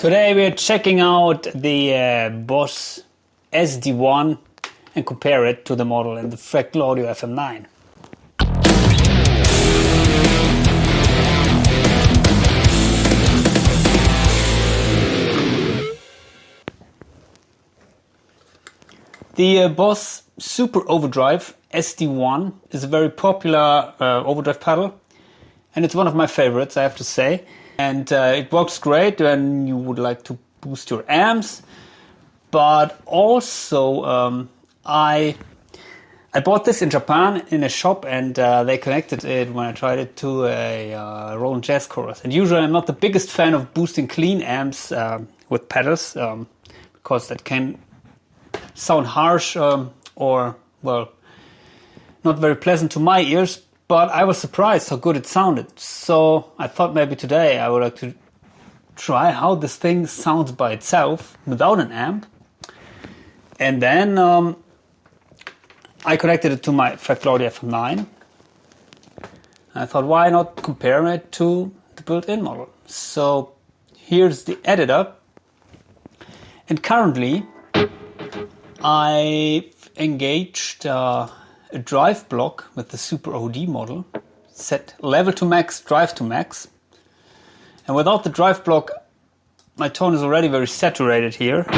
Today we're checking out the Boss SD-1 and compare it to the model in the Fractal Audio FM9. The Boss SuperOverdrive SD-1 is a very popular overdrive pedal, and it's one of my favorites, I have to say. And it works great when you would like to boost your amps, but also I bought this in Japan in a shop, and they connected it when I tried it to a Roland Jazz chorus. And usually I'm not the biggest fan of boosting clean amps with pedals, because that can sound harsh or, well, not very pleasant to my ears. But I was surprised how good it sounded. So I thought maybe today I would like to try how this thing sounds by itself without an amp. And then I connected it to my Fractal Audio FM9. I thought, why not compare it to the built-in model? So here's the editor. And currently I've engaged a drive block with the Super OD model, set level to max, drive to max. And without the drive block, my tone is already very saturated here. As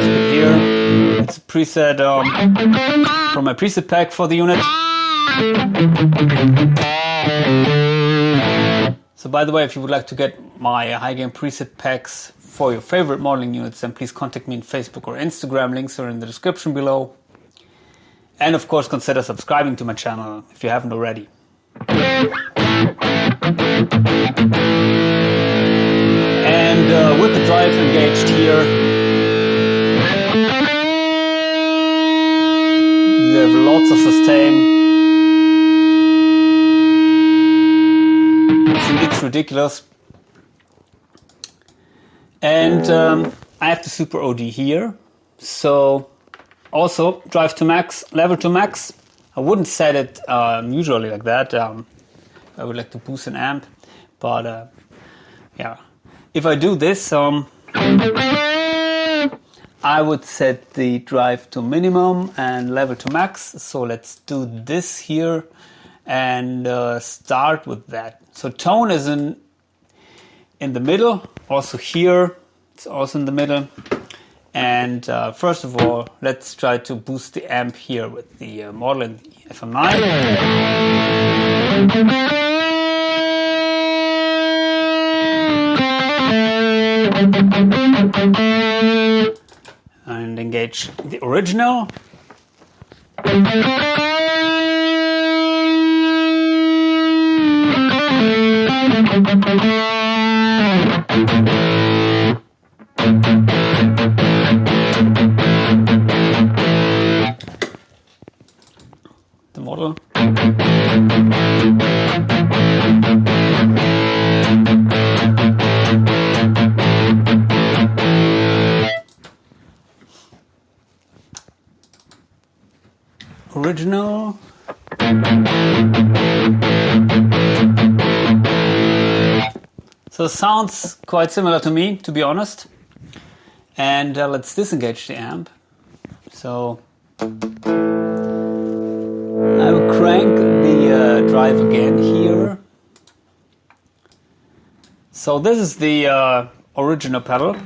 you can hear, it's a preset from my preset pack for the unit. So by the way, if you would like to get my high gain preset packs for your favorite modeling units, then please contact me on Facebook or Instagram. Links are in the description below. And of course, consider subscribing to my channel if you haven't already. And with the drive engaged here, you have lots of sustain. It's ridiculous. And I have the Super OD here, so also drive to max, level to max. I wouldn't set it usually like that. I would like to boost an amp, but yeah, if I do this, I would set the drive to minimum and level to max. So let's do this here and start with that. So tone is in the middle, also here it's also in the middle. And first of all, let's try to boost the amp here with the model in the FM9. And engage the original. The model. Original. So it sounds quite similar to me, to be honest. And let's disengage the amp. So I will crank the drive again here. So this is the original pedal.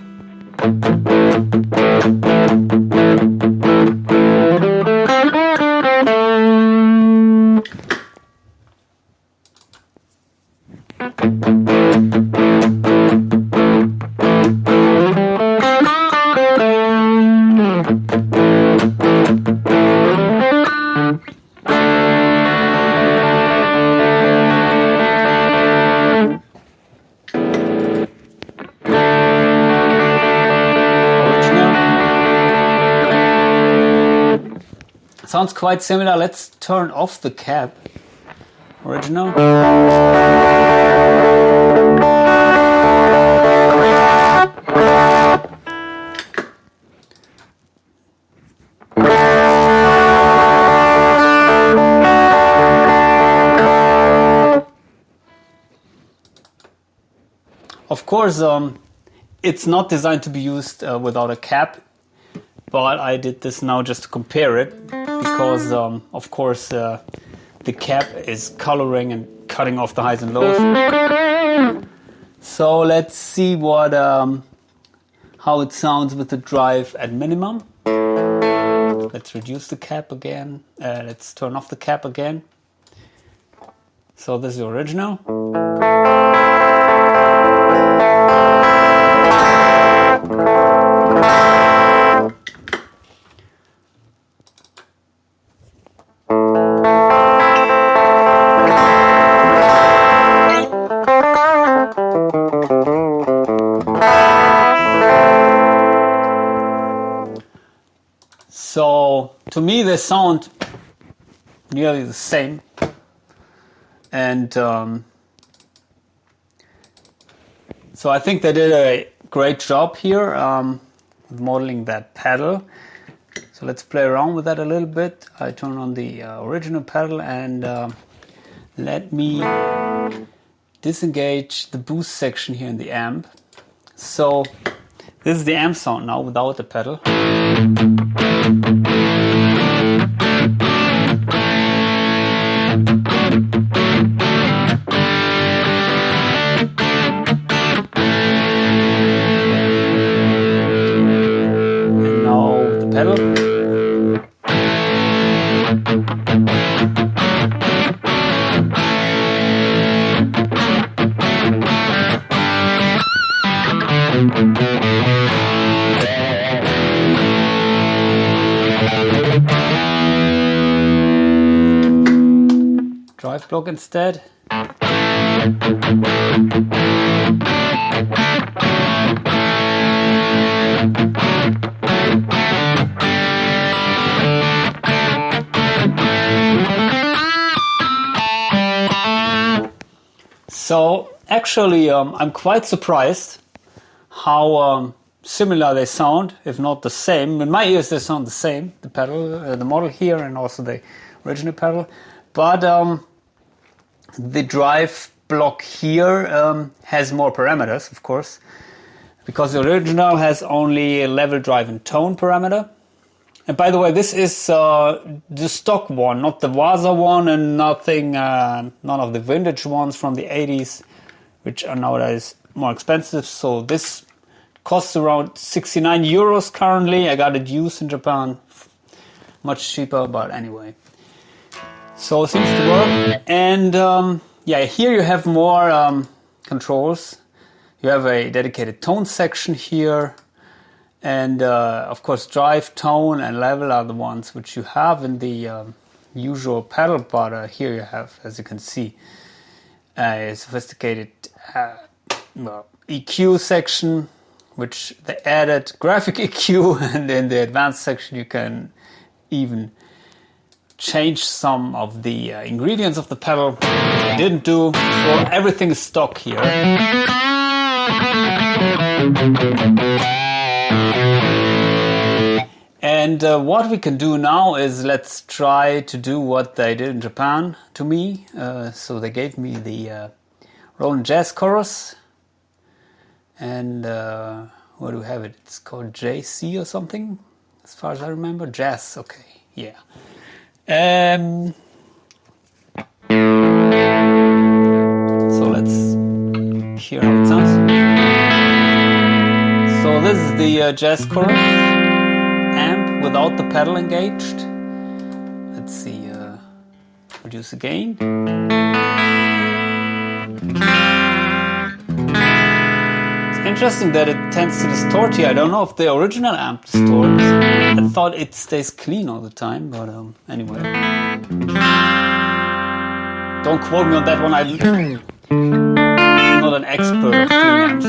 Sounds quite similar. Let's turn off the cab. Original. of course, it's not designed to be used without a cap, but I did this now just to compare it, because of course the cap is coloring and cutting off the highs and lows. So let's see what how it sounds with the drive at minimum. Let's reduce the cap again. Let's turn off the cap again. So this is the original. So to me they sound nearly the same, and so I think they did a great job here with modeling that pedal. So let's play around with that a little bit. I turn on the original pedal and let me disengage the boost section here in the amp. So this is the amp sound now without the pedal. And now the pedal. Drive block instead. So actually I'm quite surprised how similar they sound, if not the same. In my ears they sound the same, the pedal, the model here and also the original pedal. But the drive block here has more parameters, of course, because the original has only a level, drive and tone parameter. And by the way, this is the stock one, not the Vasa one, and nothing, none of the vintage ones from the 80s, which are nowadays more expensive. So this costs around 69 euros currently. I got it used in Japan, much cheaper, but anyway. So it seems to work. And yeah, here you have more controls. You have a dedicated tone section here. And of course, drive, tone, and level are the ones which you have in the usual pedal, but here you have, as you can see, a sophisticated well, EQ section, which they added graphic EQ, and in the advanced section you can even change some of the ingredients of the pedal, which I didn't do, so everything is stock here. And what we can do now is let's try to do what they did in Japan to me. So they gave me the Roland Jazz Chorus, and where do we have it? It's called JC or something, as far as I remember. Jazz, okay, yeah. So let's hear how it sounds. So this is the Jazz Chorus amp without the pedal engaged. Let's see, reduce the gain. It's interesting that it tends to distort here. I don't know if the original amp distorts. I thought it stays clean all the time, but anyway. Don't quote me on that one. I'm not an expert of clean amps.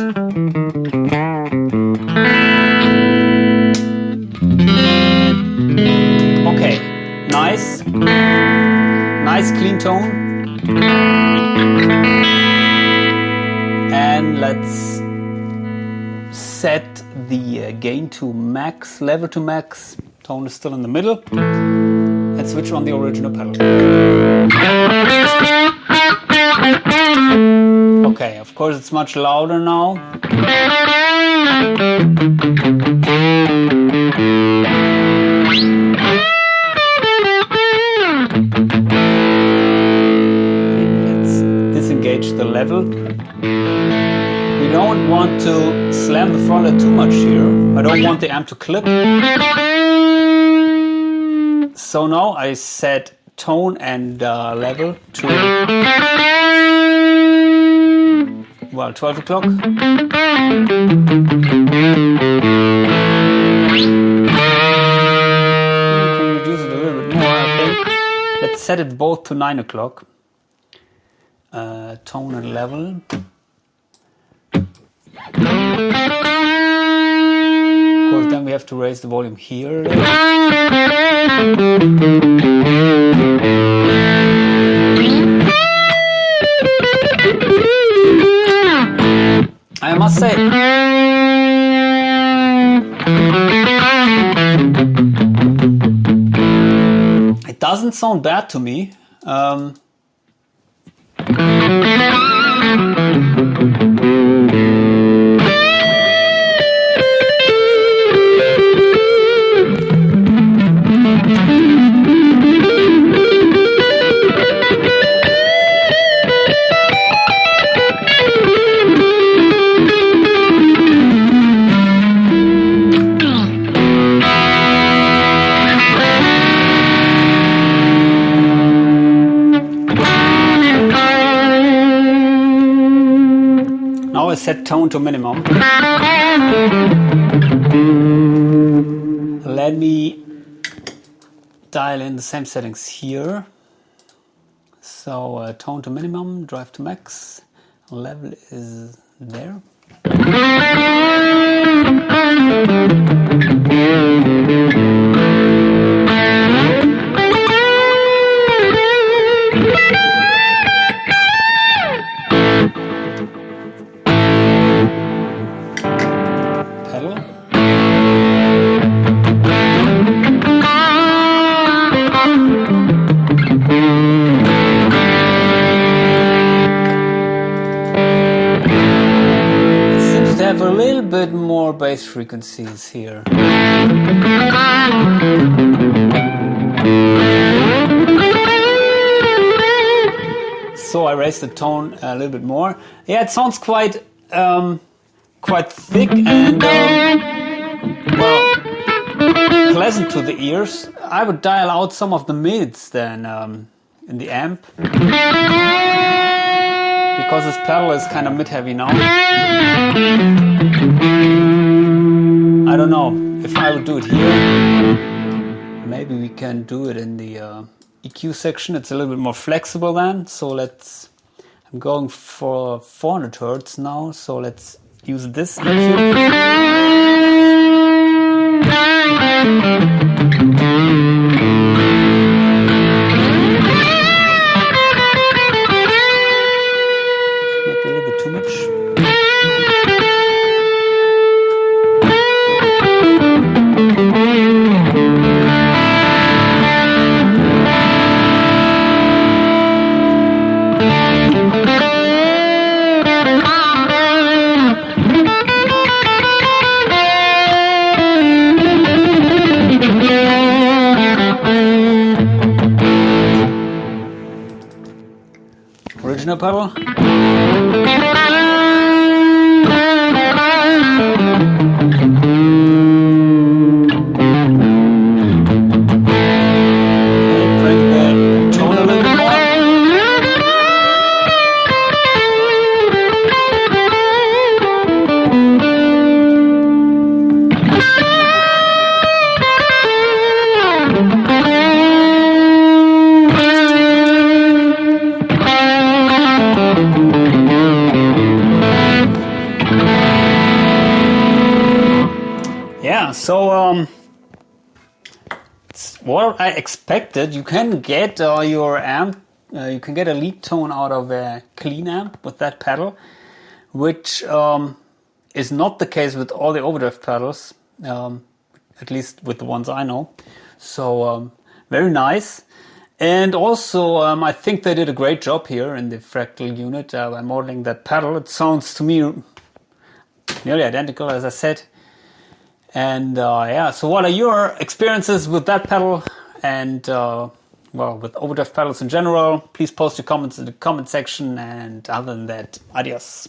Okay, nice. Nice clean tone. And let's set the gain to max, level to max. Tone is still in the middle. And switch on the original pedal. Okay, of course, it's much louder now. Let's disengage the level. We don't want to slam the throttle too much here. I don't want the amp to clip. So now I set tone and level to, well, 12 o'clock. We can reduce it a little bit more, I think. Let's set it both to 9 o'clock. Tone and level. Of course, then we have to raise the volume here. I must say, it doesn't sound bad to me. Set tone to minimum. Let me dial in the same settings here. So tone to minimum, drive to max, level is there. A little bit more bass frequencies here. So I raised the tone a little bit more. Yeah, it sounds quite thick and well, pleasant to the ears. I would dial out some of the mids then in the amp, because this pedal is kind of mid-heavy now. I don't know if I would do it here. Maybe we can do it in the EQ section. It's a little bit more flexible then. So I'm going for 400 Hertz now. So let's use this EQ. Original pedal. So it's what I expected. You can get your amp, you can get a lead tone out of a clean amp with that pedal, which is not the case with all the overdrive pedals, at least with the ones I know. So very nice. And also, I think they did a great job here in the Fractal unit by modeling that pedal. It sounds to me nearly identical, as I said. And yeah, so what are your experiences with that pedal and well, with overdrive pedals in general? Please post your comments in the comment section, and other than that, adios.